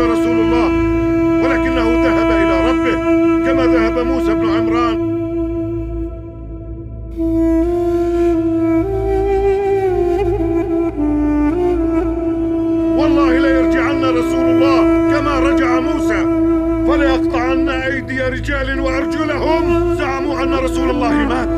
رسول الله ولكنه ذهب إلى ربه كما ذهب موسى بن عمران. والله ليرجعن رسول الله كما رجع موسى فليقطعن أيدي رجال وأرجلهم زعموا أن رسول الله مات.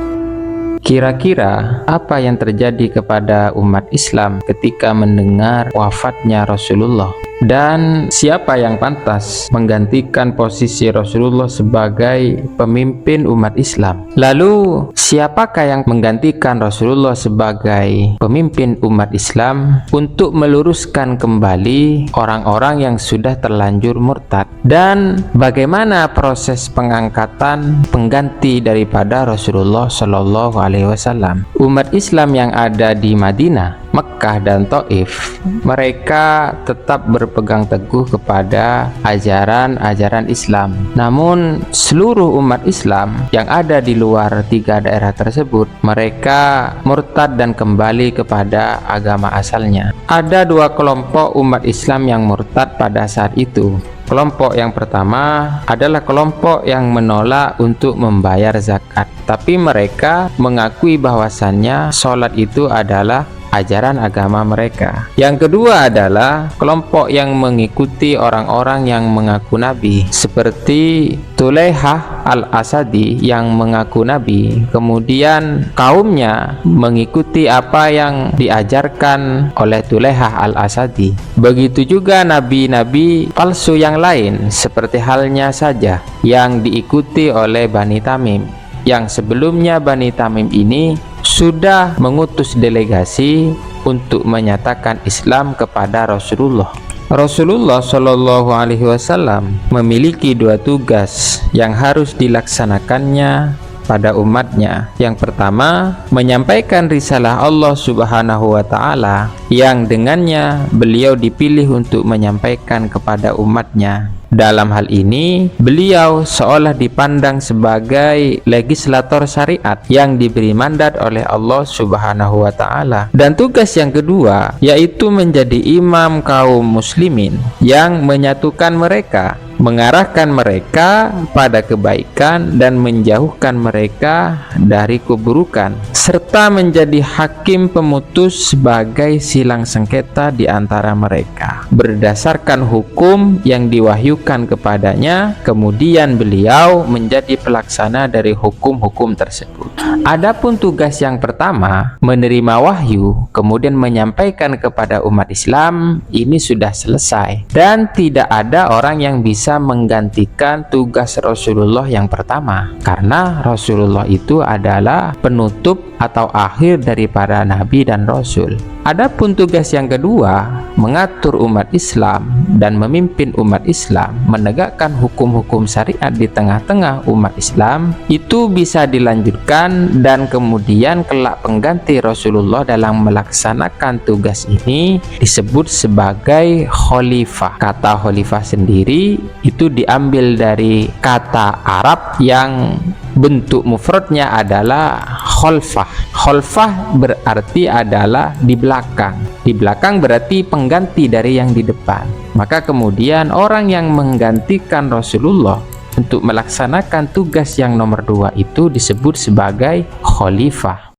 Kira-kira apa yang terjadi kepada umat Islam ketika mendengar wafatnya Rasulullah? Dan siapa yang pantas menggantikan posisi Rasulullah sebagai pemimpin umat Islam? Lalu siapakah yang menggantikan Rasulullah sebagai pemimpin umat Islam untuk meluruskan kembali orang-orang yang sudah terlanjur murtad? Dan bagaimana proses pengangkatan pengganti daripada Rasulullah Shallallahu Alaihi Wasallam? Umat Islam yang ada di Madinah, Mekah dan Taif, mereka tetap berpegang teguh kepada ajaran-ajaran Islam. Namun seluruh umat Islam yang ada di luar tiga daerah tersebut, mereka murtad dan kembali kepada agama asalnya. Ada dua kelompok umat Islam yang murtad pada saat itu. Kelompok yang pertama adalah kelompok yang menolak untuk membayar zakat, tapi mereka mengakui bahwasannya sholat itu adalah ajaran agama mereka. Yang kedua adalah kelompok yang mengikuti orang-orang yang mengaku nabi, seperti Tulaihah al-Asadi yang mengaku nabi, kemudian kaumnya mengikuti apa yang diajarkan oleh Tulaihah al-Asadi. Begitu juga nabi-nabi palsu yang lain, seperti halnya saja yang diikuti oleh Bani Tamim, yang sebelumnya Bani Tamim ini sudah mengutus delegasi untuk menyatakan Islam kepada Rasulullah. Rasulullah Shallallahu Alaihi Wasallam memiliki dua tugas yang harus dilaksanakannya pada umatnya. Yang pertama, menyampaikan risalah Allah Subhanahu wa Ta'ala yang dengannya beliau dipilih untuk menyampaikan kepada umatnya. Dalam hal ini, beliau seolah dipandang sebagai legislator syariat yang diberi mandat oleh Allah Subhanahu wa Ta'ala. Dan tugas yang kedua yaitu menjadi imam kaum muslimin yang menyatukan mereka, mengarahkan mereka pada kebaikan dan menjauhkan mereka dari keburukan, serta menjadi hakim pemutus sebagai silang sengketa di antara mereka berdasarkan hukum yang diwahyukan kepadanya. Kemudian beliau menjadi pelaksana dari hukum-hukum tersebut. Adapun tugas yang pertama, menerima wahyu kemudian menyampaikan kepada umat Islam, ini sudah selesai dan tidak ada orang yang bisa menggantikan tugas Rasulullah yang pertama, karena Rasulullah itu adalah penutup atau akhir dari para nabi dan rasul. Adapun tugas yang kedua, mengatur umat Islam dan memimpin umat Islam, menegakkan hukum-hukum syariat di tengah-tengah umat Islam, itu bisa dilanjutkan dan kemudian kelak pengganti Rasulullah dalam melaksanakan tugas ini disebut sebagai khalifah. Kata khalifah sendiri itu diambil dari kata Arab yang bentuk mufradnya adalah khalfah. Khalfah berarti adalah di belakang. Di belakang berarti pengganti dari yang di depan. Maka kemudian orang yang menggantikan Rasulullah untuk melaksanakan tugas yang nomor dua itu disebut sebagai khalifah.